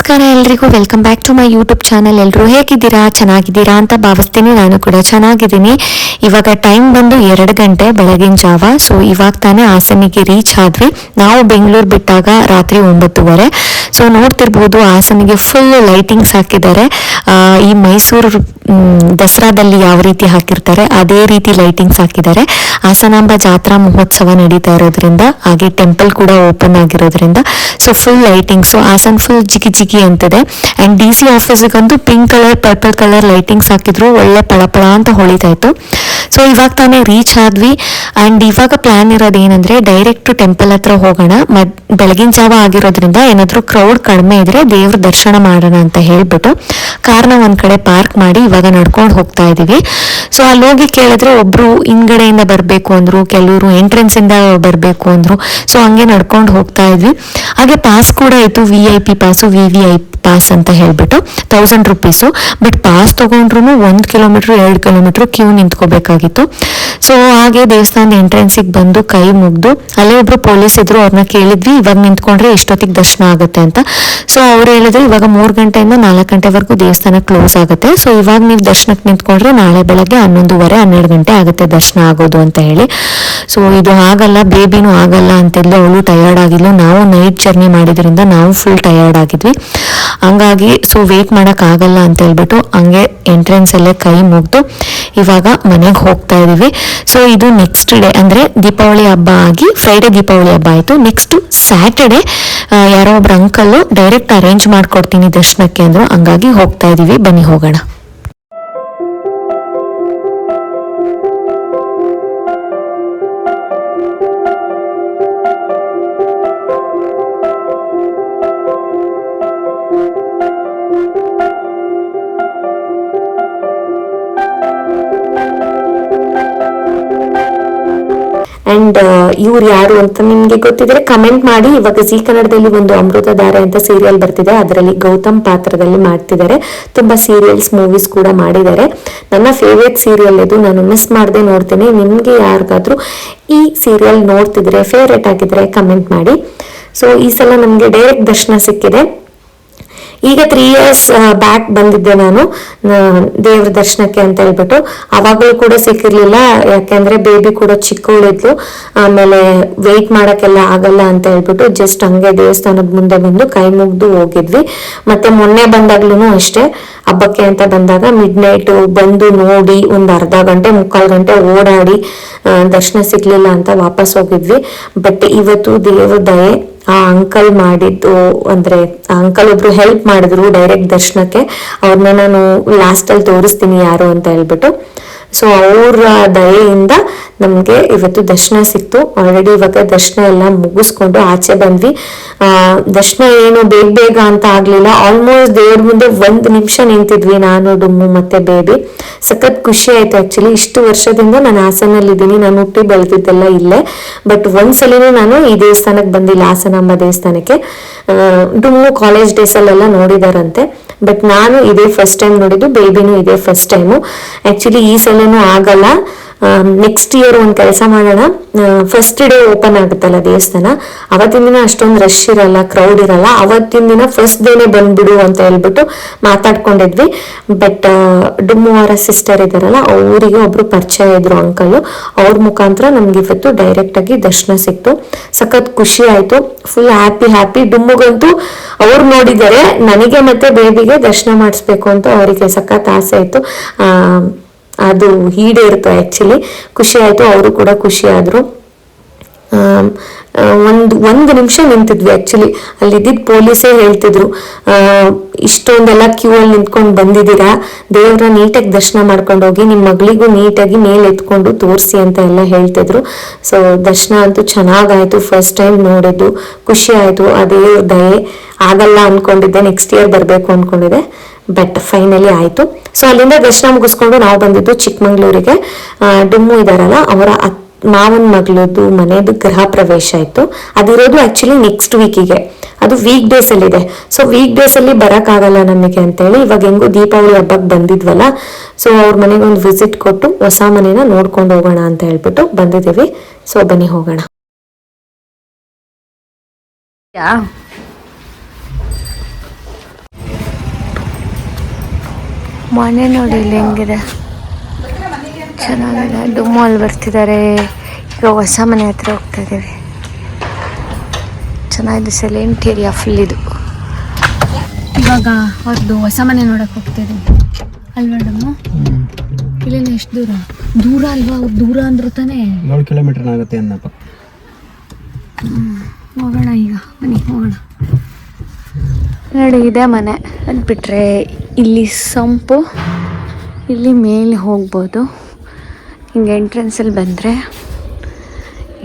ನಮಸ್ಕಾರ ಎಲ್ರಿಗೂ, welcome back to my YouTube channel. ಎಲ್ಲರೂ ಹೇಗಿದ್ದೀರಾ? ಚೆನ್ನಾಗಿದ್ದೀರಾ ಅಂತ ಭಾವಿಸ್ತೀನಿ. ನಾನು ಕೂಡ ಚೆನ್ನಾಗಿದ್ದೀನಿ. ಇವಾಗ ಟೈಮ್ ಬಂದು 2 ಗಂಟೆ ಬೆಳಗಿನ ಜಾವ. ಸೊ ಇವಾಗ ತಾನೇ ಹಾಸನಿಗೆ ರೀಚ್ ಆದ್ವಿ. ನಾವು ಬೆಂಗಳೂರು ಬಿಟ್ಟಾಗ ರಾತ್ರಿ 9:30. ಸೊ ನೋಡ್ತಿರ್ಬೋದು, ಹಾಸನಿಗೆ ಫುಲ್ ಲೈಟಿಂಗ್ಸ್ ಹಾಕಿದ್ದಾರೆ. ಈ ಮೈಸೂರು ದಸರಾದಲ್ಲಿ ಯಾವ ರೀತಿ ಹಾಕಿರ್ತಾರೆ ಅದೇ ರೀತಿ ಲೈಟಿಂಗ್ಸ್ ಹಾಕಿದ್ದಾರೆ. ಹಾಸನಾಂಬ ಜಾತ್ರಾ ಮಹೋತ್ಸವ ನಡೀತಾ ಇರೋದ್ರಿಂದ, ಹಾಗೆ ಟೆಂಪಲ್ ಕೂಡ ಓಪನ್ ಆಗಿರೋದ್ರಿಂದ so full lightings. Hassan full ಜಿಗಿ ಜಿಗಿ ಅಂತಿದೆ. ಅಂಡ್ DC ಆಫೀಸಿಗಂತೂ pink colour, purple colour lightings ಹಾಕಿದ್ರು. ಒಳ್ಳೆ ಪಳಪಳ ಅಂತ ಹೊಳಿತಾ ಇತ್ತು. ಸೊ ಇವಾಗ ತಾನೇ ರೀಚ್ ಆದ್ವಿ. ಅಂಡ್ ಇವಾಗ ಪ್ಲಾನ್ ಇರೋದು ಏನಂದ್ರೆ, ಡೈರೆಕ್ಟ್ ಟೆಂಪಲ್ ಹತ್ರ ಹೋಗೋಣ. ಬೆಳಗಿನ ಜಾವ ಆಗಿರೋದ್ರಿಂದ ಏನಾದ್ರು ಕ್ರೌಡ್ ಕಡಿಮೆ ಇದ್ರೆ ದೇವ್ರ ದರ್ಶನ ಮಾಡೋಣ ಅಂತ ಹೇಳ್ಬಿಟ್ಟು ಕಾರ್ನ ಒಂದ್ ಕಡೆ ಪಾರ್ಕ್ ಮಾಡಿ ಇವಾಗ ನಡ್ಕೊಂಡು ಹೋಗ್ತಾ ಇದೀವಿ. ಸೊ ಅಲ್ಲಿ ಹೋಗಿ ಕೇಳಿದ್ರೆ ಒಬ್ರು ಹಿಂದ್ಗಡೆಯಿಂದ ಬರ್ಬೇಕು ಅಂದ್ರು, ಕೆಲವರು ಎಂಟ್ರೆನ್ಸ್ ಇಂದ ಬರ್ಬೇಕು ಅಂದ್ರು. ಸೊ ಹಂಗೆ ನಡ್ಕೊಂಡು ಹೋಗ್ತಾ ಇದ್ವಿ. ಹಾಗೆ ಪಾಸ್ ಕೂಡ ಇತ್ತು, VIP ಪಾಸು, VVI ಪಾಸ್ ಅಂತ ಹೇಳ್ಬಿಟ್ಟು 1000 ರೂಪೀಸು. ಬಟ್ ಪಾಸ್ ತಗೊಂಡ್ರು 1 ಕಿಲೋಮೀಟರ್ 2 ಕಿಲೋಮೀಟರ್ ಕ್ಯೂ ನಿಂತ್ಕೋಬೇಕಾಗಿತ್ತು. ಸೊ ಹಾಗೆ ದೇವಸ್ಥಾನದ ಎಂಟ್ರೆನ್ಸಿಗೆ ಬಂದು ಕೈ ಮುಗ್ದು, ಅಲ್ಲೇ ಒಬ್ರು ಪೊಲೀಸ್ ಇದ್ರು, ಅವ್ರನ್ನ ಕೇಳಿದ್ವಿ ಇವಾಗ ನಿಂತ್ಕೊಂಡ್ರೆ ಎಷ್ಟೊತ್ತಿಗೆ ದರ್ಶನ ಆಗುತ್ತೆ ಅಂತ. ಸೊ ಅವ್ರು ಹೇಳಿದ್ರು ಇವಾಗ 3 ಗಂಟೆಯಿಂದ 4 ಗಂಟೆವರೆಗೂ ದೇವಸ್ಥಾನ ಕ್ಲೋಸ್ ಆಗುತ್ತೆ. ಸೊ ಇವಾಗ ನೀವು ದರ್ಶನಕ್ಕೆ ನಿಂತ್ಕೊಂಡ್ರೆ ನಾಳೆ ಬೆಳಗ್ಗೆ 11:30 12 ಗಂಟೆ ಆಗುತ್ತೆ ದರ್ಶನ ಆಗೋದು ಅಂತ ಹೇಳಿ. ಸೊ ಇದು ಆಗಲ್ಲ, ಬೇಬಿನೂ ಆಗಲ್ಲ ಅಂತಿದ್ಲು, ಅವಳು ಟಯರ್ಡ್ ಆಗಿದ್ಲು. ನಾವು ನೈಟ್ ಜರ್ನಿ ಮಾಡಿದ್ರಿಂದ ನಾವು ಫುಲ್ ಟಯರ್ಡ್ ಆಗಿದ್ವಿ. ಹಂಗಾಗಿ ಸೊ ವೇಟ್ ಮಾಡಕ್ ಆಗಲ್ಲ ಅಂತ ಹೇಳ್ಬಿಟ್ಟು ಹಂಗೆ ಎಂಟ್ರೆನ್ಸ್ ಅಲ್ಲೇ ಕೈ ಮುಗ್ದು ಇವಾಗ ಮನೆಗೆ ಹೋಗ್ತಾ ಇದೀವಿ. ಸೊ ಇದು ನೆಕ್ಸ್ಟ್ ಡೇ, ಅಂದ್ರೆ ದೀಪಾವಳಿ ಹಬ್ಬ ಆಗಿ ಫ್ರೈಡೆ ದೀಪಾವಳಿ ಹಬ್ಬ ಆಯ್ತು. ನೆಕ್ಸ್ಟ್ ಸ್ಯಾಟರ್ಡೆ ಯಾರೋ ಒಬ್ರು ಅಂಕಲ್ ಡೈರೆಕ್ಟ್ ಅರೇಂಜ್ ಮಾಡ್ಕೊಡ್ತೀನಿ ದರ್ಶನಕ್ಕೆ ಅಂದ್ರು. ಹಂಗಾಗಿ ಹೋಗ್ತಾ ಇದೀವಿ, ಬನ್ನಿ ಹೋಗೋಣ. ಅಂಡ್ ಇವ್ರು ಯಾರು ಅಂತ ನಿಮ್ಗೆ ಗೊತ್ತಿದ್ರೆ ಕಮೆಂಟ್ ಮಾಡಿ. ಇವಾಗ ಜಿ ಕನ್ನಡದಲ್ಲಿ ಒಂದು ಅಮೃತಧಾರೆ ಅಂತ ಸೀರಿಯಲ್ ಬರ್ತಿದೆ, ಅದರಲ್ಲಿ ಗೌತಮ್ ಪಾತ್ರದಲ್ಲಿ ಮಾಡ್ತಿದ್ದಾರೆ. ತುಂಬಾ ಸೀರಿಯಲ್ಸ್, ಮೂವೀಸ್ ಕೂಡ ಮಾಡಿದ್ದಾರೆ. ನನ್ನ ಫೇವ್ರೆಟ್ ಸೀರಿಯಲ್ ಇದು, ನಾನು ಮಿಸ್ ಮಾಡದೆ ನೋಡ್ತೀನಿ. ನಿಮ್ಗೆ ಯಾರಿಗಾದ್ರೂ ಈ ಸೀರಿಯಲ್ ನೋಡ್ತಿದ್ರೆ, ಫೇವ್ರೆಟ್ ಆಗಿದ್ರೆ ಕಮೆಂಟ್ ಮಾಡಿ. ಸೊ ಈ ಸಲ ನಮ್ಗೆ ಡೈರೆಕ್ಟ್ ದರ್ಶನ ಸಿಕ್ಕಿದೆ. ಈಗ 3 years ಬ್ಯಾಕ್ ಬಂದಿದ್ದೆ ನಾನು ದೇವ್ರ ದರ್ಶನಕ್ಕೆ ಅಂತ ಹೇಳ್ಬಿಟ್ಟು. ಅವಾಗಲೂ ಕೂಡ ಸಿಕ್ಕಿರ್ಲಿಲ್ಲ, ಯಾಕೆಂದ್ರೆ ಬೇಬಿ ಕೂಡ ಚಿಕ್ಕವಳಿದ್ಲು. ಆಮೇಲೆ ವೆಯ್ಟ್ ಮಾಡಕ್ಕೆಲ್ಲ ಆಗಲ್ಲ ಅಂತ ಹೇಳ್ಬಿಟ್ಟು ಜಸ್ಟ್ ಹಂಗೆ ದೇವಸ್ಥಾನದ ಮುಂದೆ ಬಂದು ಕೈ ಮುಗ್ದು ಹೋಗಿದ್ವಿ. ಮತ್ತೆ ಮೊನ್ನೆ ಬಂದಾಗ್ಲೂ ಅಷ್ಟೇ, ಹಬ್ಬಕ್ಕೆ ಅಂತ ಬಂದಾಗ ಮಿಡ್-ನೈಟ್ ಬಂದು ನೋಡಿ ಒಂದು ಅರ್ಧ ಗಂಟೆ 3/4 ಗಂಟೆ ಓಡಾಡಿ ದರ್ಶನ ಸಿಗ್ಲಿಲ್ಲ ಅಂತ ವಾಪಸ್ ಹೋಗಿದ್ವಿ. ಬಟ್ ಇವತ್ತು ದೇವ್ರ ದಯೆ, ಆ ಅಂಕಲ್ ಮಾಡಿದ್ದು, ಅಂದ್ರೆ ಆ ಅಂಕಲ್ ಒಬ್ರು ಹೆಲ್ಪ್ ಮಾಡಿದ್ರು ಡೈರೆಕ್ಟ್ ದರ್ಶನಕ್ಕೆ. ಅವ್ರನ್ನ ನಾನು ಲಾಸ್ಟ್ ಅಲ್ಲಿ ತೋರಿಸ್ತೀನಿ ಯಾರು ಅಂತ ಹೇಳ್ಬಿಟ್ಟು. ಸೊ ಅವ್ರ ದಯೆಯಿಂದ ನಮ್ಗೆ ಇವತ್ತು ದರ್ಶನ ಸಿಕ್ತು. ಆಲ್ರೆಡಿ ಇವಾಗ ದರ್ಶನ ಎಲ್ಲ ಮುಗಿಸ್ಕೊಂಡು ಆಚೆ ಬಂದ್ವಿ. ದರ್ಶನ ಏನು ಬೇಗ ಅಂತ ಆಗ್ಲಿಲ್ಲ. ಆಲ್ಮೋಸ್ಟ್ ದೇವ್ರ ಮುಂದೆ 1 ನಿಮಿಷ ನಿಂತಿದ್ವಿ, ನಾನು, ಡುಮ್ಮು ಮತ್ತೆ ಬೇಬಿ. ಸಖತ್ ಖುಷಿ ಆಯ್ತು. ಆಕ್ಚುಲಿ ಇಷ್ಟು ವರ್ಷದಿಂದ ನಾನು ಹಾಸನಲ್ಲಿ ಇದ್ದೀನಿ, ನಾನು ಹುಟ್ಟಿ ಬೆಳೆದಿದ್ದೆಲ್ಲ ಇಲ್ಲೇ. ಬಟ್ ಒಂದ್ಸಲಿನೂ ನಾನು ಈ ದೇವಸ್ಥಾನಕ್ಕೆ ಬಂದಿಲ್ಲ, ಹಾಸನಾಂಬ ದೇವಸ್ಥಾನಕ್ಕೆ. ಡುಮ್ಮು ಕಾಲೇಜ್ ಡೇಸ್ ಅಲ್ಲೆಲ್ಲ ನೋಡಿದಾರಂತೆ, ಬಟ್ ನಾನು ಇದೇ ಫಸ್ಟ್ ಟೈಮ್ ನೋಡಿದ್ದು, ಬೇಬಿನೂ ಇದೇ ಫಸ್ಟ್ ಟೈಮು. ಆಕ್ಚುಲಿ ಈ ಸಲನೂ ಆಗಲ್ಲ, ನೆಕ್ಸ್ಟ್ ಇಯರ್ ಒಂದ್ ಕೆಲಸ ಮಾಡೋಣ. ಫಸ್ಟ್ ಡೇ ಓಪನ್ ಆಗುತ್ತಲ್ಲ ದೇವಸ್ಥಾನ, ಅವತ್ತಿನ ದಿನ ಅಷ್ಟೊಂದು ರಶ್ ಇರಲ್ಲ, ಕ್ರೌಡ್ ಇರಲ್ಲ. ಅವತ್ತಿನ ದಿನ ಫಸ್ಟ್ ಡೇನೆ ಬಂದ್ಬಿಡು ಅಂತ ಹೇಳ್ಬಿಟ್ಟು ಮಾತಾಡ್ಕೊಂಡಿದ್ವಿ. ಬಟ್ ಡುಮ್ಮು ಅವರ ಸಿಸ್ಟರ್ ಇದಾರಲ್ಲ, ಅವರಿಗೆ ಒಬ್ರು ಪರಿಚಯ ಇದ್ರು ಅಂಕಲ್, ಅವ್ರ ಮುಖಾಂತರ ನಮ್ಗೆ ಇವತ್ತು ಡೈರೆಕ್ಟ್ ಆಗಿ ದರ್ಶನ ಸಿಕ್ತು. ಸಖತ್ ಖುಷಿ ಆಯ್ತು, ಫುಲ್ ಹ್ಯಾಪಿ. ಡುಮ್ಮುಗಂತೂ ಅವ್ರು ನೋಡಿದ್ದಾರೆ, ನನಗೆ ಮತ್ತೆ ಬೇಬಿಗೆ ದರ್ಶನ ಮಾಡಿಸ್ಬೇಕು ಅಂತ ಅವರಿಗೆ ಸಖತ್ ಆಸೆ ಆಯ್ತು. ಅದು ಈಡೇರಿತು. ಆಕ್ಚುಲಿ ಖುಷಿ ಆಯ್ತು, ಅವರು ಕೂಡ ಖುಷಿ ಆದ್ರು. ಒಂದು ನಿಮಿಷ ನಿಂತಿದ್ವಿ. ಆಕ್ಚುಲಿ ಅಲ್ಲಿದ್ದ ಪೊಲೀಸೇ ಹೇಳ್ತಿದ್ರು, ಇಷ್ಟೊಂದೆಲ್ಲ ಕ್ಯೂ ಅಲ್ಲಿ ನಿಂತ್ಕೊಂಡು ಬಂದಿದ್ದೀರಾ, ದೇವ್ರ ನೀಟಾಗಿ ದರ್ಶನ ಮಾಡ್ಕೊಂಡು ಹೋಗಿ, ನಿಮ್ಮ ಮಗಳಿಗೂ ನೀಟಾಗಿ ಮೇಲೆ ಎತ್ಕೊಂಡು ತೋರಿಸಿ ಅಂತ ಎಲ್ಲ ಹೇಳ್ತಿದ್ರು. ಸೊ ದರ್ಶನ ಅಂತೂ ಚೆನ್ನಾಗಾಯ್ತು, ಫಸ್ಟ್ ಟೈಮ್ ನೋಡಿದ್ದು, ಖುಷಿ ಆಯ್ತು. ಅದೇ ದಯೆ. ಆಗಲ್ಲ ಅನ್ಕೊಂಡಿದ್ದೆ, ನೆಕ್ಸ್ಟ್ ಇಯರ್ ಬರ್ಬೇಕು ಅನ್ಕೊಂಡಿದ್ದೆ, ಬಟ್ ಫೈನಲಿ ಆಯ್ತು. ಸೊ ಅಲ್ಲಿಂದ ದರ್ಶನ ಮುಗಿಸ್ಕೊಂಡು ನಾವು ಬಂದಿದ್ದು ಚಿಕ್ಕಮಂಗ್ಳೂರಿಗೆ. ಡುಮ್ಮು ಇದಾರಲ್ಲ, ಅವರ ಮಾವನ ಮಗಳದ್ದು ಮನೆಯದು ಗೃಹ ಪ್ರವೇಶ ಆಯ್ತು. ಅದಿರೋದು ಆಕ್ಚುಲಿ ನೆಕ್ಸ್ಟ್ ವೀಕಿಗೆ, ಅದು ವೀಕ್ ಡೇಸ್ ಅಲ್ಲಿ ಇದೆ. ಸೊ ವೀಕ್ ಡೇಸ್ ಅಲ್ಲಿ ಬರಕ್ ಆಗಲ್ಲ ನಮಗೆ ಅಂತೇಳಿ ಇವಾಗ ಹೆಂಗು ದೀಪಾವಳಿ ಹಬ್ಬಕ್ಕೆ ಬಂದಿದ್ವಲ್ಲ, ಸೊ ಅವ್ರ ಮನೆಗೆ ಒಂದು ವಿಸಿಟ್ ಕೊಟ್ಟು ಹೊಸ ಮನೇನ ನೋಡ್ಕೊಂಡು ಹೋಗೋಣ ಅಂತ ಹೇಳ್ಬಿಟ್ಟು ಬಂದಿದ್ದೀವಿ. ಸೊ ಬನ್ನಿ ಹೋಗೋಣ. ಮನೆ ನೋಡಿ ಇಲ್ಲಿ ಹೆಂಗಿದೆ, ಚೆನ್ನಾಗಿದೆ. ಡುಮ್ಮು ಅಲ್ಲಿ ಬರ್ತಿದ್ದಾರೆ. ಈಗ ಹೊಸ ಮನೆ ಹತ್ರ ಹೋಗ್ತಾ ಇದ್ದೀವಿ. ಚೆನ್ನಾಗಿದೆ, ಸೈಲೆಂಟ್ ಏರಿಯಾ ಫುಲ್ ಇದು. ಇವಾಗ ಅವ್ರದ್ದು ಹೊಸ ಮನೆ ನೋಡಕ್ಕೆ ಹೋಗ್ತಿದ್ದೀವಿ ಅಲ್ವಾ ಡಮ್ಮು? ಇಲ್ಲಿಂದ ಎಷ್ಟು ದೂರ? ದೂರ ಅಲ್ವಾ? ಅವ್ರು ದೂರ ಅಂದ್ರು ತಾನೇ. 7 ಕಿಲೋಮೀಟರ್ ಆಗುತ್ತೆ ಅನ್ನಪ್ಪ. ಹೋಗೋಣ ಈಗ, ಬನ್ನಿ ಹೋಗೋಣ. ನೋಡಿ ಇದೆ ಮನೆ. ಅದು ಬಿಟ್ಟರೆ ಇಲ್ಲಿ ಸಂಪು, ಇಲ್ಲಿ ಮೇಲೆ ಹೋಗ್ಬೋದು. ಹಿಂಗೆ ಎಂಟ್ರೆನ್ಸಲ್ಲಿ ಬಂದರೆ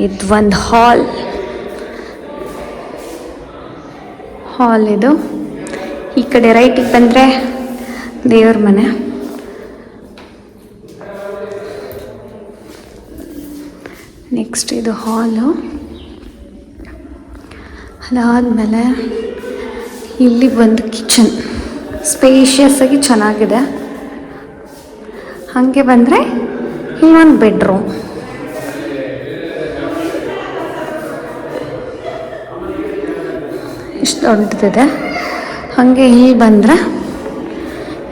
ಇದು ಒಂದು ಹಾಲ್ ಇದು. ಈ ಕಡೆ ರೈಟಿಗೆ ಬಂದರೆ ದೇವ್ರ ಮನೆ. ನೆಕ್ಸ್ಟ್ ಇದು ಹಾಲು. ಅದಾದಮೇಲೆ ಇಲ್ಲಿ ಒಂದು ಕಿಚನ್, ಸ್ಪೇಷಿಯಸ್ ಆಗಿ ಚೆನ್ನಾಗಿದೆ. ಹಾಗೆ ಬಂದರೆ ಇನ್ನೊಂದು ಬೆಡ್ರೂಮ್. ಇಷ್ಟು ದೊಡ್ಡದಿದೆ. ಹಾಗೆ ಇಲ್ಲಿ ಬಂದರೆ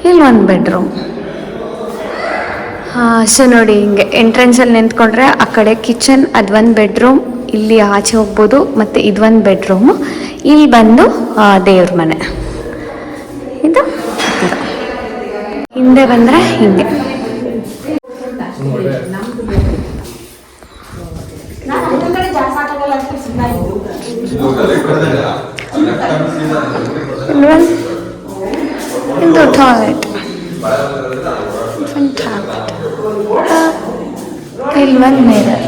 ಇಲ್ಲೊಂದು ಬೆಡ್ರೂಮ್. ಸೊ ನೋಡಿ, ಹಿಂಗೆ ಎಂಟ್ರೆನ್ಸಲ್ಲಿ ನಿಂತ್ಕೊಂಡ್ರೆ ಆ ಕಡೆ ಕಿಚನ್, ಅದೊಂದು ಬೆಡ್ರೂಮ್, ಇಲ್ಲಿ ಆಚೆ ಹೋಗ್ಬೋದು. ಮತ್ತು ಇದೊಂದು ಬೆಡ್ರೂಮು. ಇಲ್ಲಿ ಬಂದು ದೇವ್ರ ಮನೆ. ಇದು ಹಿಂದೆ ಬಂದರೆ ಹಿಂಗೆ. ಇದು ಟಾಯ್ಲೆಟ್, ಇಲ್ಲೊಂದು ಮಿರರ್.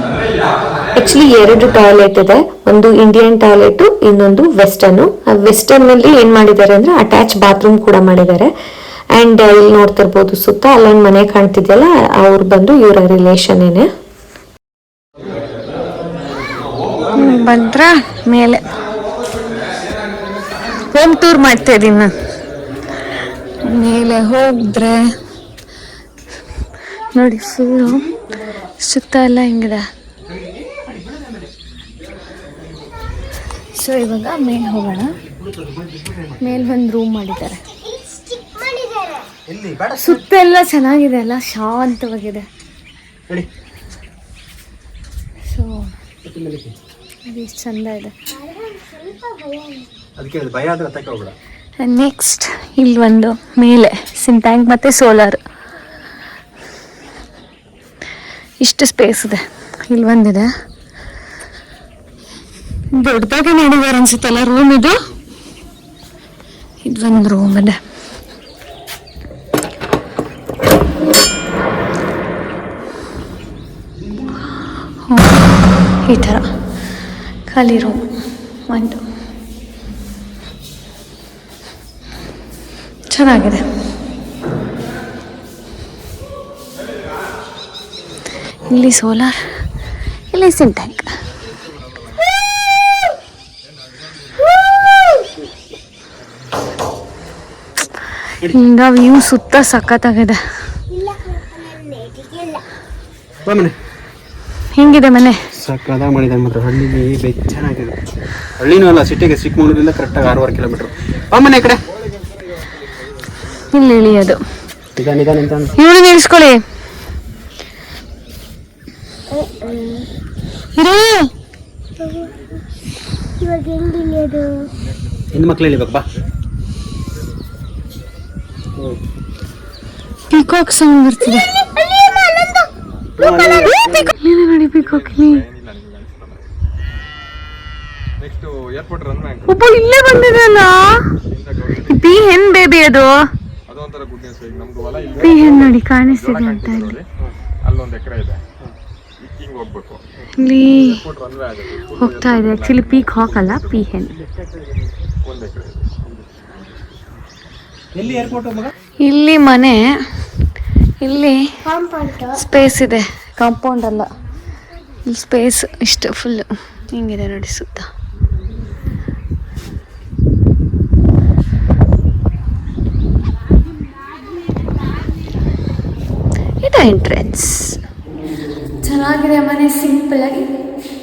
ಆಕ್ಚುಲಿ 2 ಟಾಯ್ಲೆಟ್ ಇದೆ. ಒಂದು ಇಂಡಿಯನ್ ಟಾಯ್ಲೆಟ್, ಇನ್ನೊಂದು ವೆಸ್ಟರ್ನ್. ವೆಸ್ಟರ್ನ್ ಅಲ್ಲಿ ಏನ್ ಮಾಡಿದ್ದಾರೆ ಅಂದ್ರೆ ಅಟ್ಯಾಚ್ ಬಾತ್ರೂಮ್ ಕೂಡ ಮಾಡಿದ್ದಾರೆ. ಅಂಡ್ ಇಲ್ಲಿ ನೋಡ್ತಿರ್ಬೋದು ಸುತ್ತ ಅಲ್ಲೊಂದು ಮನೆ ಕಾಣ್ತಿದ್ಯಲ್ಲ, ಅವ್ರು ಬಂದು ಇವರ ರಿಲೇಷನ್ ಏನೇ. ಬಂದ್ರ ಮೇಲೆ ಹೋಮ್ ಟೂರ್ ಮಾಡ್ತಾ ಇದ್ದೀನಿ ನಾನು. ಮೇಲೆ ಹೋಗಿದ್ರೆ ನೋಡಿ ಫುಲ್ಲು ಸುತ್ತ ಎಲ್ಲ ಹಿಂಗಿದೆ. ಸೊ ಇವಾಗ ಮೇಲೆ ಹೋಗೋಣ. ಮೇಲೆ ಒಂದು ರೂಮ್ ಮಾಡಿದ್ದಾರೆ. ಸುತ್ತ ಎಲ್ಲ ಚೆನ್ನಾಗಿದೆ ಅಲ್ಲ, ಶಾಂತವಾಗಿದೆ. ಸೊ ಎಷ್ಟು ಚಂದ ಇದೆ. ನೆಕ್ಸ್ಟ್ ಇಲ್ಲಿ ಒಂದು ಮೇಲೆ ಸಿಂಟ್ಯಾಂಕ್ ಮತ್ತು ಸೋಲಾರ್. ಇಷ್ಟು ಸ್ಪೇಸ್ ಇದೆ. ಇಲ್ಲಿ ಒಂದಿದೆ, ದೊಡ್ಡದಾಗಿ ಮಾಡಿದ್ದಾರೆ ಅನ್ಸುತ್ತಲ್ಲ ರೂಮ್ ಇದು. ಇದೊಂದು ರೂಮ್ ಇದೆ. ಈ ಥರ ಖಾಲಿ ರೂಮ್ ಒಂದು ಚೆನ್ನಾಗಿದೆ. ಇಲ್ಲಿ ಸೋಲಾರ್, ಇಲ್ಲಿ ಸಿಂಟ್ಯಾಂಕ್. ಹಿಂಗ ವ್ಯೂ ಸುತ್ತ ಸಖತ್ತಾಗಿದೆ. ಹಿಂಗಿದೆ ಮನೆ. ಸಕ್ಕದಾಗ ಮಾಡಿದ್ದಾರೆ ಮಾತ್ರ. ಹಳ್ಳಿಗೆ ಚೆನ್ನಾಗಿದೆ. ಹಳ್ಳಿನೂ ಅಲ್ಲ, ಸಿಟಿಗೆ ಚಿಕ್ಕಮಗಳೂರಿಂದ ಕರೆಕ್ಟಾಗಿ 6-6 ಕಿಲೋಮೀಟರ್. ಮನೆ ಕಡೆ ಇಲ್ಲಿ ಇಳಿಯೋದು. ಇವ್ರು ನಿಲ್ಸ್ಕೊಳ್ಳಿ. ಹೆಣ್ಣು ಮಕ್ಳು ಇಳಿಬೇಕು ಬಾ. ಪಿಕಾಕ್ ಸೌಂಡ್ ಬರ್ತಿದೆ ನೋಡಿ. ಪಿಕಾಕ್ ಒಬ್ಬ ಇಲ್ಲೇ ಬಂದಿದೆ ಅಲ್ಲ. ಪಿ ಹೆನ್ ಬೇಬಿ ಅದು. ಪಿ ಹೆನ್ ನೋಡಿ ಕಾಣಿಸ್ತಿದೆ ಅಂತ. ಇಲ್ಲಿ ಹೋಗ್ತಾ ಇದೆ. ಆಕ್ಚುಲಿ ಪೀಕ್ ಹಾಕ್ ಅಲ್ಲ, ಪಿ ಹೆನ್. ಇಲ್ಲಿ ಮನೆ, ಇಲ್ಲಿ ಸ್ಪೇಸ್ ಇದೆ. ಕಾಂಪೌಂಡ್ ಅಲ್ಲ, ಇಲ್ಲಿ ಸ್ಪೇಸ್ ಇಷ್ಟು ಫುಲ್ ಹಿಂಗಿದೆ ನೋಡಿ ಸುತ್ತ. ಇದು ಎಂಟ್ರೆನ್ಸ್. ಚೆನ್ನಾಗಿದೆ ಮನೆ. ಸಿಂಪಲ್ ಆಗಿ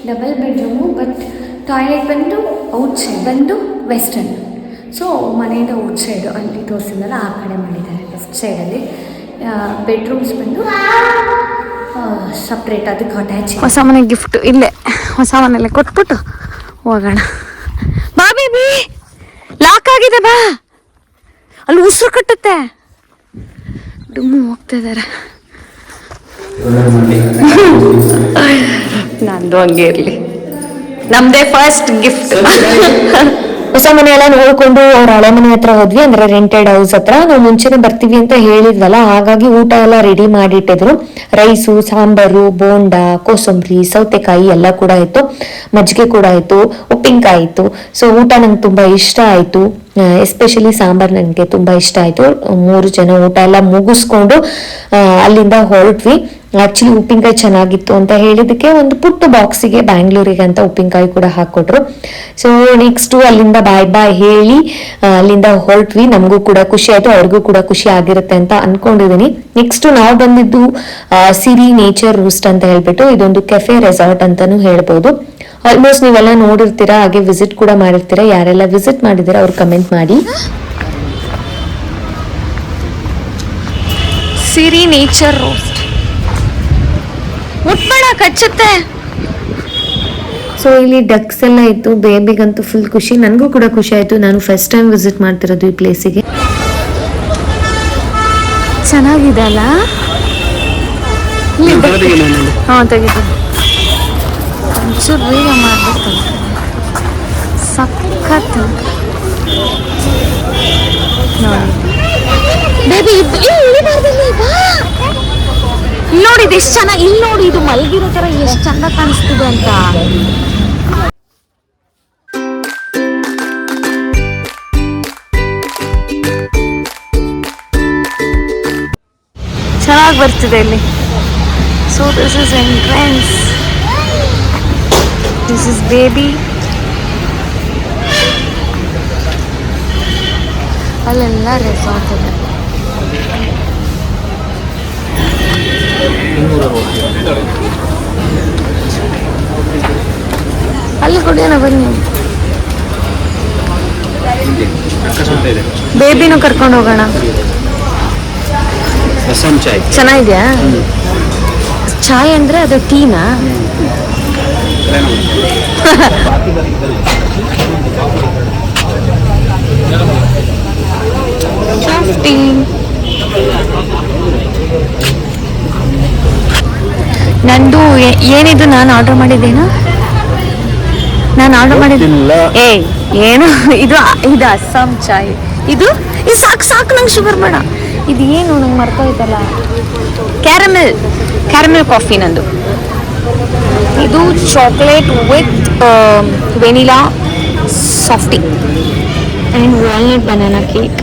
ಡಬಲ್ ಬೆಡ್ರೂಮು, ಬಟ್ ಟಾಯ್ಲೆಟ್ ಬಂದು ಔಟ್ ಸೈಡ್ ಬಂದು ವೆಸ್ಟರ್ನ್. ಸೊ ಮನೆಯಿಂದ ಔಟ್ ಸೈಡು ಅಲ್ಲಿ ತೋರಿಸಿದ್ನಲ್ಲ ಆ ಕಡೆ ಮಾಡಿದ್ದಾರೆ. ಲೆಫ್ಟ್ ಸೈಡಲ್ಲಿ. ಬೆಡ್ರೂಮ್ಸ್ ಬಂದು ಸಪ್ರೇಟ್, ಅದಕ್ಕೆ ಅಟ್ಯಾಚ್. ಹೊಸ ಮನೆ ಗಿಫ್ಟ್ ಇಲ್ಲೇ, ಹೊಸ ಮನೆಯಲ್ಲೇ ಕೊಟ್ಬಿಟ್ಟು ಹೋಗೋಣ. ಬಾ ಬೇಬಿ, ಲಾಕ್ ಆಗಿದೆ, ಬಾ. ಅಲ್ಲಿ ಉಸಿರು ಕಟ್ಟುತ್ತೆ. ಡುಮ್ಮು ಹೋಗ್ತಾ ಇದ್ದಾರೆ. ನಂದು ಹಂಗೆ ಇರಲಿ, ನಮ್ದೇ ಫಸ್ಟ್ ಗಿಫ್ಟ್. ಹೊಸ ಮನೆ ಎಲ್ಲ ನೋಡ್ಕೊಂಡು ಅವ್ರ ಹಳೆ ಮನೆ ಹತ್ರ ಹೋದ್ವಿ, ಅಂದ್ರೆ ರೆಂಟೆಡ್ ಹೌಸ್ ಹತ್ರ. ನಾವು ಮುಂಚೆನೆ ಬರ್ತೀವಿ ಅಂತ ಹೇಳಿದ್ವಲ್ಲ, ಹಾಗಾಗಿ ಊಟ ಎಲ್ಲ ರೆಡಿ ಮಾಡಿಟ್ಟಿದ್ರು. ರೈಸು, ಸಾಂಬಾರು, ಬೋಂಡ, ಕೋಸಂಬರಿ, ಸೌತೆಕಾಯಿ ಎಲ್ಲ ಕೂಡ ಇತ್ತು. ಮಜ್ಜಿಗೆ ಕೂಡ ಇತ್ತು, ಉಪ್ಪಿನಕಾಯಿ ಇತ್ತು. ಸೊ ಊಟ ನಂಗೆ ತುಂಬಾ ಇಷ್ಟ ಆಯ್ತು. ಎಸ್ಪೆಷಲಿ ಸಾಂಬಾರ್ ನನಗೆ ತುಂಬಾ ಇಷ್ಟ ಆಯ್ತು. 3 ಜನ ಊಟ ಎಲ್ಲ ಮುಗಿಸ್ಕೊಂಡು ಅಲ್ಲಿಂದ ಹೊರಟ್ವಿ. ಆಕ್ಚುಲಿ ಉಪ್ಪಿನಕಾಯಿ ಚೆನ್ನಾಗಿತ್ತು ಅಂತ ಹೇಳಿದಕ್ಕೆ ಒಂದು ಪುಟ್ಟ ಬಾಕ್ಸಿಗೆ ಬ್ಯಾಂಗ್ಳೂರಿಗೆ ಅಂತ ಉಪ್ಪಿನಕಾಯಿ ಕೂಡ ಹಾಕೊಟ್ರು. ಸೊ ನೆಕ್ಸ್ಟ್ ಅಲ್ಲಿಂದ ಬಾಯ್ ಬಾಯ್ ಹೇಳಿ ಅಲ್ಲಿಂದ ಹೊರಟ್ವಿ. ನಮಗೂ ಕೂಡ ಖುಷಿ ಆಯ್ತು, ಅವ್ರಿಗೂ ಕೂಡ ಖುಷಿ ಆಗಿರುತ್ತೆ ಅಂತ ಅನ್ಕೊಂಡಿದೀನಿ. ನೆಕ್ಸ್ಟ್ ನಾವು ಬಂದಿದ್ದು ಸಿರಿ ನೇಚರ್ ರೂಸ್ಟ್ ಅಂತ ಹೇಳ್ಬಿಟ್ಟು, ಇದೊಂದು ಕೆಫೆ ರೆಸಾರ್ಟ್ ಅಂತಾನು ಹೇಳ್ಬೋದು. ಆಲ್ಮೋಸ್ಟ್ ನೀವೆಲ್ಲ ನೋಡಿರ್ತೀರಾ, ಹಾಗೆ ವಿಸಿಟ್ ಕೂಡ ಮಾಡಿರ್ತೀರಾ. ಯಾರೆಲ್ಲ ವಿಸಿಟ್ ಮಾಡಿದ್ದೀರಾ ಅವ್ರು ಕಮೆಂಟ್ ಮಾಡಿ. ಸಿರಿ ನೇಚರ್ ರೋಸ್ಟ್ ಮುಟ್ಬೇಡ, ಕಚ್ಚುತ್ತೆ. ಸೊ ಇಲ್ಲಿ ಡಕ್ಸ್ ಎಲ್ಲ ಇತ್ತು. ಬೇಬಿಗಂತೂ ಫುಲ್ ಖುಷಿ, ನನಗೂ ಕೂಡ ಖುಷಿ ಆಯ್ತು. ನಾನು ಫಸ್ಟ್ ಟೈಮ್ ವಿಸಿಟ್ ಮಾಡ್ತಿರೋದು ಈ ಪ್ಲೇಸಿಗೆ. ಚೆನ್ನಾಗಿದೆ ಅಲ್ಲ? ಹಾಂ, ತೆಗಿತು. ಒಂಚೂರು ಬೇಗ ಮಾಡ್ಬೇಕು, ಸಖತ್ ನೋಡಿ. ಬೇಬಿ ನೋಡಿ, ಇದು ಎಷ್ಟು ಚೆನ್ನಾಗಿ. ಇಲ್ಲಿ ನೋಡಿ, ಇದು ಮಲಗಿರೋ ತರ ಎಷ್ಟು ಚಂದ ಕಾಣಿಸ್ತಿದೆ ಅಂತ. ಚೆನ್ನಾಗಿ ಬರ್ತಿದೆ ಇಲ್ಲಿ. So this is entrance, this is baby. ಅಲ್ಲೆಲ್ಲ ರೆಸಾರ್ಟ್ ಇದೆ. ಅಲ್ಲಿ ಕುಡಿಯೋಣ ಬನ್ನಿ. ಬೇಬಿನೂ ಕರ್ಕೊಂಡು ಹೋಗೋಣ. ಚೆನ್ನಾಗಿದ್ಯಾ? ಚಾಯ್ ಅಂದ್ರೆ ಅದು ಟೀನಾ? ಟೀ. ನಂದು ಏನಿದು ನಾನು ಆರ್ಡರ್ ಮಾಡಿದ್ದೇನು? ನಾನು ಆರ್ಡರ್ ಮಾಡಿದ್ದಿಲ್ಲ. ಏನು ಇದು? ಇದು ಅಸ್ಸಾಂ ಚಾಯ್. ಇದು ಸಾಕು ನಂಗೆ ಶುಗರ್ ಬೇಡ. ಇದು ಏನು ನಂಗೆ ಮರ್ತೋಯ್ತಲ್ಲ. ಕ್ಯಾರಮೆಲ್ ಕಾಫಿ ನಂದು. ಇದು chocolate with vanilla softy and walnut banana cake.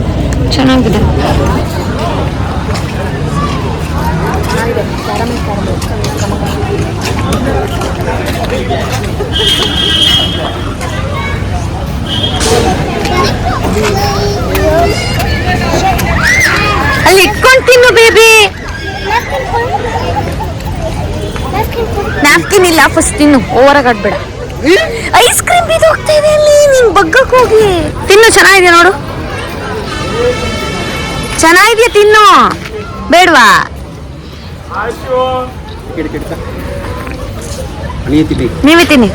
ಚೆನ್ನಾಗಿದೆ. ಅಲ್ಲಿ ಇಟ್ಕೊಂಡು ತಿನ್ನು ಬೇಬಿ. ನ್ಯಾಪ್ಕಿನ್ ಇಲ್ಲ, ಫಸ್ಟ್ ತಿನ್ನು, ಓವರಾಗಿ ಆಡ್ಬೇಡ. ಐಸ್ ಕ್ರೀಮ್ ಬಿದ್ದು ಹೋಗ್ತಾ ಇದೆ ಅಲ್ಲಿ, ನೀನ್ ಬಗ್ಗಕ್ಕೆ ಹೋಗಿ ತಿನ್ನು. ಚೆನ್ನಾಗಿದೆ ನೋಡು, ಚೆನ್ನಾಗಿದೆಯಾ? ತಿನ್ನು, ಬೇಡವಾ? ನೀವೇ ತಿನ್ನಿ.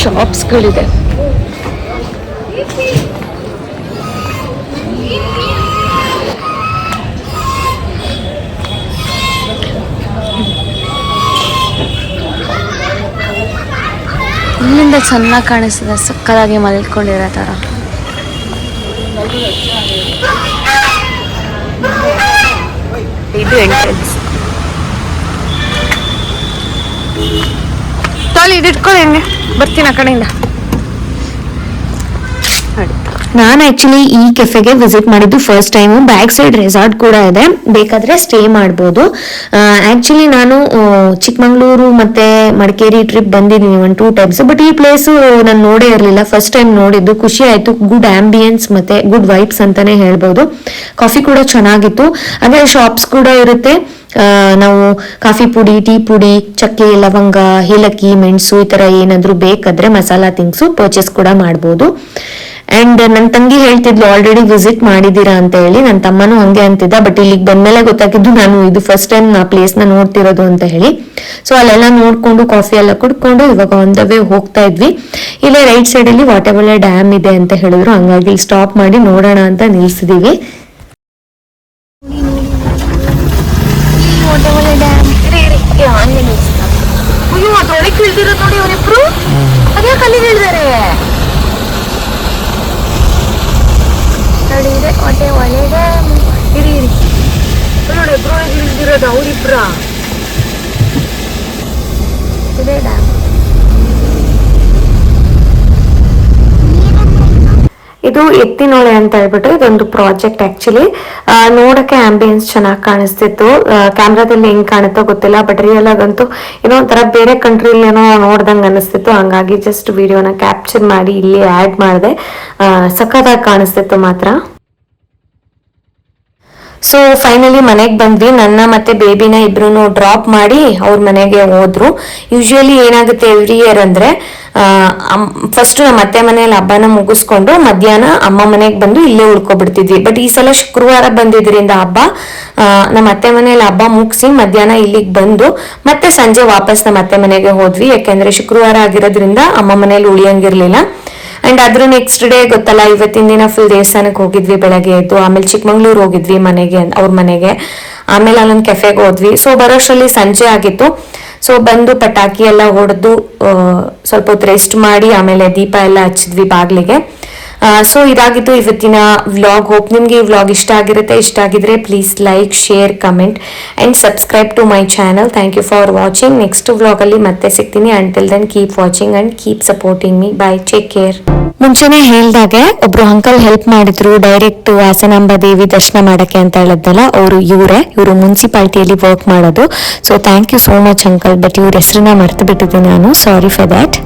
ಶಾಪ್ಸ್ಗಳಿದೆ. ಇಲ್ಲಿಂದ ಚೆನ್ನಾಗಿ ಕಾಣಿಸ್ತದೆ, ಸಕ್ಕದಾಗಿ ಮಲ್ಕೊಂಡಿರೋ ಥರ. ಇದು ಎಂಟ್ರೆನ್ಸ್. ತಾಳಿ ಇಟ್ಕೊಳ್ಳಿ, ಹೆಂಗೆ ಬರ್ತೀನಿ ಆ ಕಡೆಯಿಂದ. ನೋಡಿ ನಾನು ಆಕ್ಚುಲಿ ಈ ಕೆಫೆಗೆ ವಿಸಿಟ್ ಮಾಡಿದ್ದು first time. Back side resort ಕೂಡ ಇದೆ, ಬೇಕಾದ್ರೆ ಸ್ಟೇ ಮಾಡ್ಬೋದು. ಆಕ್ಚುಲಿ ನಾನು ಚಿಕ್ಕಮಂಗ್ಳೂರು ಮತ್ತೆ ಮಡಿಕೇರಿ ಟ್ರಿಪ್ ಬಂದಿದ್ದೀನಿ 1-2 ಟೈಮ್ಸ್. ಬಟ್ ಈ ಪ್ಲೇಸು ನಾನು ನೋಡೇ ಇರಲಿಲ್ಲ, ಫಸ್ಟ್ ಟೈಮ್ ನೋಡಿದ್ದು. ಖುಷಿ ಆಯ್ತು. ಗುಡ್ ಆಂಬಿಯನ್ಸ್ ಮತ್ತೆ ಗುಡ್ ವೈಬ್ಸ್ ಅಂತಾನೆ ಹೇಳ್ಬೋದು. ಕಾಫಿ ಕೂಡ ಚೆನ್ನಾಗಿತ್ತು. ಅದೇ ಶಾಪ್ಸ್ ಕೂಡ ಇರುತ್ತೆ. ನಾವು ಕಾಫಿ ಪುಡಿ, ಟೀ ಪುಡಿ, ಚಕ್ಕೆ, ಲವಂಗ, ಏಲಕ್ಕಿ, ಮೆಣಸು ಈ ತರ ಏನಾದ್ರು ಬೇಕಾದ್ರೆ ಮಸಾಲಾ ಥಿಂಗ್ಸು ಪರ್ಚೇಸ್ ಕೂಡ ಮಾಡ್ಬೋದು. ಅಂಡ್ ನನ್ನ ತಂಗಿ ಹೇಳ್ತಿದ್ಲು ಆಲ್ರೆಡಿ ವಿಸಿಟ್ ಮಾಡಿದೀರಾ ಅಂತ ಹೇಳಿ. ನನ್ನ ತಮ್ಮನೂ ಹಂಗೆ ಅಂತಿದ್ದ. ಬಟ್ ಇಲ್ಲಿಗೆ ಬಂದ್ಮೇಲೆ ಗೊತ್ತಾಗಿದ್ದು ನಾನು ಇದು ಫಸ್ಟ್ ಟೈಮ್ ಆ ಪ್ಲೇಸ್ ನ ನೋಡ್ತಿರೋದು ಅಂತ ಹೇಳಿ. ಸೊ ಅಲ್ಲೆಲ್ಲ ನೋಡ್ಕೊಂಡು ಕಾಫಿ ಎಲ್ಲ ಕುಡ್ಕೊಂಡು ಇವಾಗ ಆನ್ ದ ವೇ ಹೋಗ್ತಾ ಇದ್ವಿ. ಇಲ್ಲೇ ರೈಟ್ ಸೈಡ್ ಅಲ್ಲಿ ವಾಟರ್ವಳ್ಳೆ ಡ್ಯಾಮ್ ಇದೆ ಅಂತ ಹೇಳಿದ್ರು, ಹಂಗಾಗಿ ಸ್ಟಾಪ್ ಮಾಡಿ ನೋಡೋಣ ಅಂತ ನಿಲ್ಸಿದೀವಿ. ಅಯ್ಯೋ ಅದ್ರೊಳಗೆ ಬೀಳ್ತಿರೋದು ನೋಡಿ ಅವರಿಬ್ರು. ಅದೇ ಕಲ್ಲಿ ಬೀಳ್ತಾರೆ ನೋಡಿ. ಇದೆ ಹೊಟ್ಟೆ ಒಳಗೆ ಇರಿ ಇರಿ ನೋಡಿ ಎಬ್ರೊಳಗೆ ಇಳಿದಿರೋದು ಅವರಿಬ್ರ. ಇದೆ ಡ್ಯಾಮ್. ಇದು ಎತ್ತಿನೊಳೆ ಅಂತ ಹೇಳ್ಬಿಟ್ಟು ಇದೊಂದು ಪ್ರಾಜೆಕ್ಟ್. ಆಕ್ಚುಲಿ ನೋಡಕ್ಕೆ ಆಂಬಿಯನ್ಸ್ ಚೆನ್ನಾಗಿ ಕಾಣಿಸ್ತಿತ್ತು. ಕ್ಯಾಮ್ರಾದಲ್ಲಿ ಹೆಂಗ್ ಕಾಣುತ್ತೋ ಗೊತ್ತಿಲ್ಲ, ಬಟ್ ರಿಯಲ್ ಆಗಂತೂ ಏನೋ ಒಂಥರ ಬೇರೆ ಕಂಟ್ರಿಲಿ ಏನೋ ನೋಡ್ದಂಗೆ ಅನಿಸ್ತಿತ್ತು. ಹಂಗಾಗಿ ಜಸ್ಟ್ ವಿಡಿಯೋನ ಕ್ಯಾಪ್ಚರ್ ಮಾಡಿ ಇಲ್ಲಿ ಆ್ಯಡ್ ಮಾಡಿದೆ. ಸಖತ್ತಾಗಿ ಕಾಣಿಸ್ತಿತ್ತು ಮಾತ್ರ. ಸೊ ಫೈನಲಿ ಮನೆಗೆ ಬಂದ್ವಿ. ನನ್ನ ಮತ್ತೆ ಬೇಬಿನ ಇಬ್ರು ಡ್ರಾಪ್ ಮಾಡಿ ಅವ್ರ ಮನೆಗೆ ಹೋದ್ರು. ಯೂಶುವಲಿ ಏನಾಗುತ್ತೆ ಎವ್ರಿ ಇಯರ್ ಅಂದ್ರೆ ಫಸ್ಟ್ ನಮ್ಮ ಅತ್ತೆ ಮನೆಯಲ್ಲಿ ಹಬ್ಬನ ಮುಗಿಸ್ಕೊಂಡು ಮಧ್ಯಾಹ್ನ ಅಮ್ಮ ಮನೆಗೆ ಬಂದು ಇಲ್ಲೇ ಉಳ್ಕೊಬಿಡ್ತಿದ್ವಿ. ಬಟ್ ಈ ಸಲ ಶುಕ್ರವಾರ ಬಂದಿದ್ರಿಂದ ಹಬ್ಬ, ನಮ್ಮ ಅತ್ತೆ ಮನೆಯಲ್ಲಿ ಹಬ್ಬ ಮುಗಿಸಿ ಮಧ್ಯಾಹ್ನ ಇಲ್ಲಿಗೆ ಬಂದು ಮತ್ತೆ ಸಂಜೆ ವಾಪಸ್ ನಮ್ಮ ಅತ್ತೆ ಮನೆಗೆ ಹೋದ್ವಿ. ಯಾಕೆಂದ್ರೆ ಶುಕ್ರವಾರ ಆಗಿರೋದ್ರಿಂದ ಅಮ್ಮ ಮನೇಲಿ ಉಳಿಯಂಗಿರ್ಲಿಲ್ಲ. ಅಂಡ್ ಅದ್ರ ನೆಕ್ಸ್ಟ್ ಡೇ ಗೊತ್ತಲ್ಲ, ಇವತ್ತಿನ ದಿನ ಫುಲ್ ದೇವಸ್ಥಾನಕ್ಕೆ ಹೋಗಿದ್ವಿ ಬೆಳಗ್ಗೆ ಎದ್ದು. ಆಮೇಲೆ ಚಿಕ್ಕಮಂಗ್ಳೂರು ಹೋಗಿದ್ವಿ ಮನೆಗೆ, ಅವ್ರ ಮನೆಗೆ. ಆಮೇಲೆ ಅಲ್ಲೊಂದು ಕೆಫೆಗೆ ಹೋದ್ವಿ. ಸೊ ಬರೋಷ್ಟರಲ್ಲಿ ಸಂಜೆ ಆಗಿತ್ತು. ಸೊ ಬಂದು ಪಟಾಕಿ ಎಲ್ಲ ಹೊಡೆದು ಸ್ವಲ್ಪ ಹೊತ್ತು ರೆಸ್ಟ್ ಮಾಡಿ ಆಮೇಲೆ ದೀಪ ಎಲ್ಲ ಹಚ್ಚಿದ್ವಿ ಬಾಗ್ಲಿಗೆ. ಸೊ ಇದಾಗಿತ್ತು ಇವತ್ತಿನ ವ್ಲಾಗ್. ಹೋಪ್ ನಿಮ್ಗೆ ಈ ವ್ಲಾಗ್ ಇಷ್ಟ ಆಗಿರುತ್ತೆ. ಇಷ್ಟ ಆಗಿದ್ರೆ please like, share, comment and subscribe to my channel. Thank you for watching. Next vlog ಅಲ್ಲಿ ಮತ್ತೆ ಸಿಗ್ತೀನಿ. Until then keep watching and keep supporting me. Bye, take care. ಮುಂಚೆನೆ ಹೇಳ್ದಾಗೆ ಒಬ್ರು ಅಂಕಲ್ ಹೆಲ್ಪ್ ಮಾಡಿದ್ರು ಡೈರೆಕ್ಟ್ ವಾಸನಾಂಬ ದೇವಿ ದರ್ಶನ ಮಾಡಕ್ಕೆ ಅಂತ ಹೇಳಿದ್ನಲ್ಲ, ಇವರು ಮುನ್ಸಿಪಾಲಿಟಿಯಲ್ಲಿ ವರ್ಕ್ ಮಾಡೋದು. So thank you so much uncle. But ಇವ್ರ ಹೆಸರನ್ನ ಮರ್ತು ಬಿಟ್ಟಿದ್ದೆ ನಾನು, ಸಾರಿ ಫಾರ್ ದ್ಯಾಟ್.